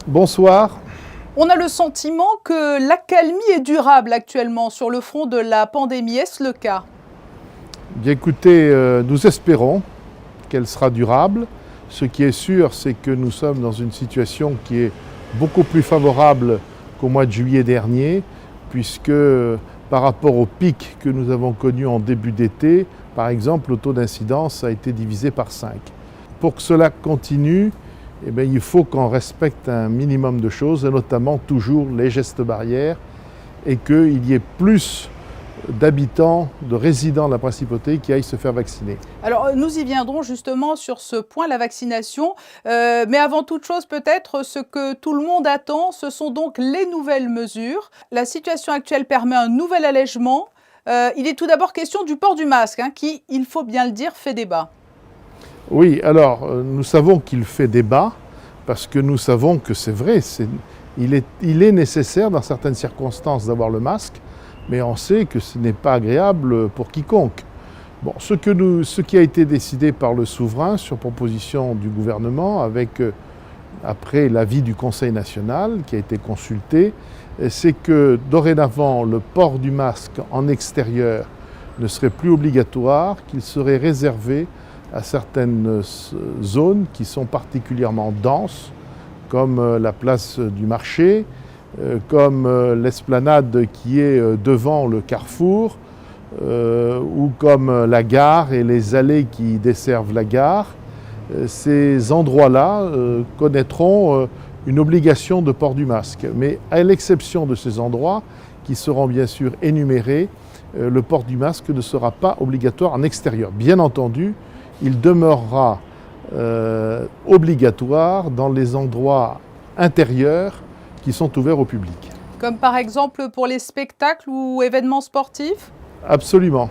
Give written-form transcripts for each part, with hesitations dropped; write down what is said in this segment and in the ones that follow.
Bonsoir. On a le sentiment que l'accalmie est durable actuellement sur le front de la pandémie. Est-ce le cas? Bien écoutez, nous espérons qu'elle sera durable. Ce qui est sûr, c'est que nous sommes dans une situation qui est beaucoup plus favorable qu'au mois de juillet dernier, puisque par rapport au pic que nous avons connu en début d'été, par exemple, le taux d'incidence a été divisé par 5. Pour que cela continue, eh bien, il faut qu'on respecte un minimum de choses, et notamment toujours les gestes barrières, et qu'il y ait plus d'habitants, de résidents de la principauté qui aillent se faire vacciner. Alors nous y viendrons justement sur ce point, la vaccination. Mais avant toute chose, peut-être ce que tout le monde attend, ce sont donc les nouvelles mesures. La situation actuelle permet un nouvel allègement. Il est tout d'abord question du port du masque, qui, il faut bien le dire, fait débat. Oui, alors nous savons qu'il fait débat, parce que nous savons que c'est vrai, il est nécessaire dans certaines circonstances d'avoir le masque, mais on sait que ce n'est pas agréable pour quiconque. Bon, ce qui a été décidé par le souverain sur proposition du gouvernement, après l'avis du Conseil national qui a été consulté, c'est que dorénavant le port du masque en extérieur ne serait plus obligatoire, qu'il serait réservé à certaines zones qui sont particulièrement denses, comme la place du marché, comme l'esplanade qui est devant le carrefour, ou comme la gare et les allées qui desservent la gare. Ces endroits-là connaîtront une obligation de port du masque. Mais à l'exception de ces endroits, qui seront bien sûr énumérés, le port du masque ne sera pas obligatoire en extérieur. Bien entendu, il demeurera obligatoire dans les endroits intérieurs qui sont ouverts au public. Comme par exemple pour les spectacles ou événements sportifs? Absolument.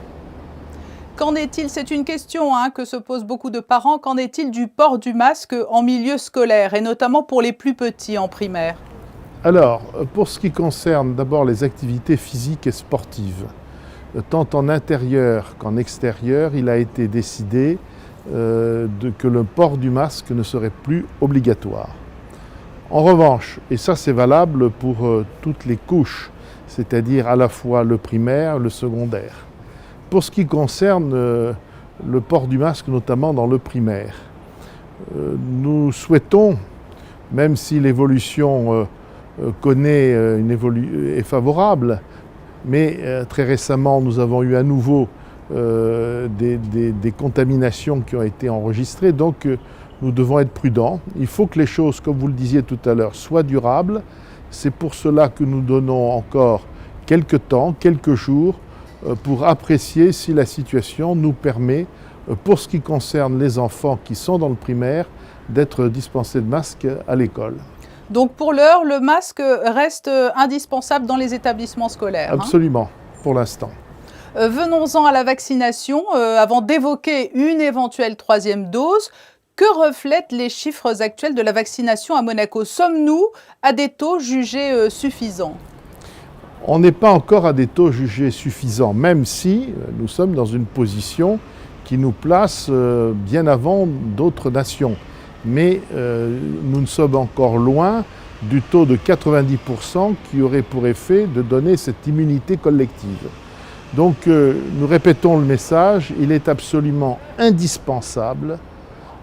Qu'en est-il? C'est une question que se posent beaucoup de parents. Qu'en est-il du port du masque en milieu scolaire et notamment pour les plus petits en primaire? Alors, pour ce qui concerne d'abord les activités physiques et sportives, tant en intérieur qu'en extérieur, il a été décidé que le port du masque ne serait plus obligatoire. En revanche, et ça c'est valable pour toutes les couches, c'est-à-dire à la fois le primaire, le secondaire. Pour ce qui concerne le port du masque, notamment dans le primaire, nous souhaitons, même si l'évolution est favorable, mais très récemment nous avons eu à nouveau des contaminations qui ont été enregistrées, donc nous devons être prudents. Il faut que les choses, comme vous le disiez tout à l'heure, soient durables. C'est pour cela que nous donnons encore quelques temps, quelques jours, pour apprécier si la situation nous permet, pour ce qui concerne les enfants qui sont dans le primaire, d'être dispensés de masque à l'école. Donc pour l'heure, le masque reste indispensable dans les établissements scolaires. Absolument, pour l'instant. Venons-en à la vaccination, avant d'évoquer une éventuelle troisième dose. Que reflètent les chiffres actuels de la vaccination à Monaco? Sommes-nous à des taux jugés suffisants? On n'est pas encore à des taux jugés suffisants, même si nous sommes dans une position qui nous place bien avant d'autres nations. Mais nous ne sommes encore loin du taux de 90% qui aurait pour effet de donner cette immunité collective. Donc nous répétons le message, il est absolument indispensable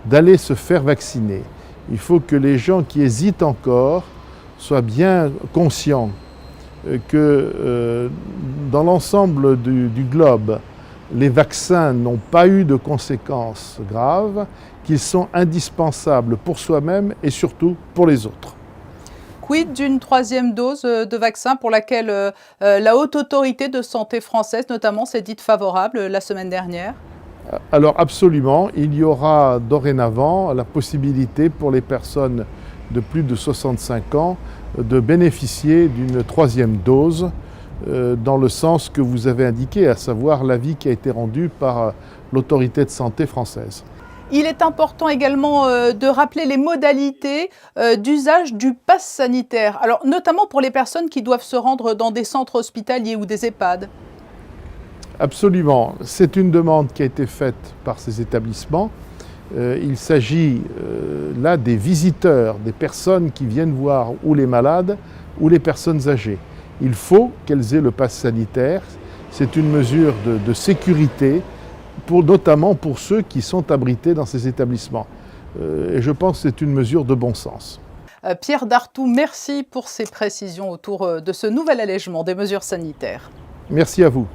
d'aller se faire vacciner. Il faut que les gens qui hésitent encore soient bien conscients que dans l'ensemble du globe, les vaccins n'ont pas eu de conséquences graves, qu'ils sont indispensables pour soi-même et surtout pour les autres. Quid d'une troisième dose de vaccin pour laquelle la Haute Autorité de Santé française, notamment, s'est dite favorable la semaine dernière? Alors absolument, il y aura dorénavant la possibilité pour les personnes de plus de 65 ans de bénéficier d'une troisième dose dans le sens que vous avez indiqué, à savoir l'avis qui a été rendu par l'autorité de santé française. Il est important également de rappeler les modalités d'usage du pass sanitaire, alors notamment pour les personnes qui doivent se rendre dans des centres hospitaliers ou des EHPAD. Absolument. C'est une demande qui a été faite par ces établissements Il s'agit là des visiteurs, des personnes qui viennent voir ou les malades ou les personnes âgées. Il faut qu'elles aient le pass sanitaire. C'est une mesure de sécurité, notamment pour ceux qui sont abrités dans ces établissements. Et je pense que c'est une mesure de bon sens. Pierre Dartout, merci pour ces précisions autour de ce nouvel allègement des mesures sanitaires. Merci à vous.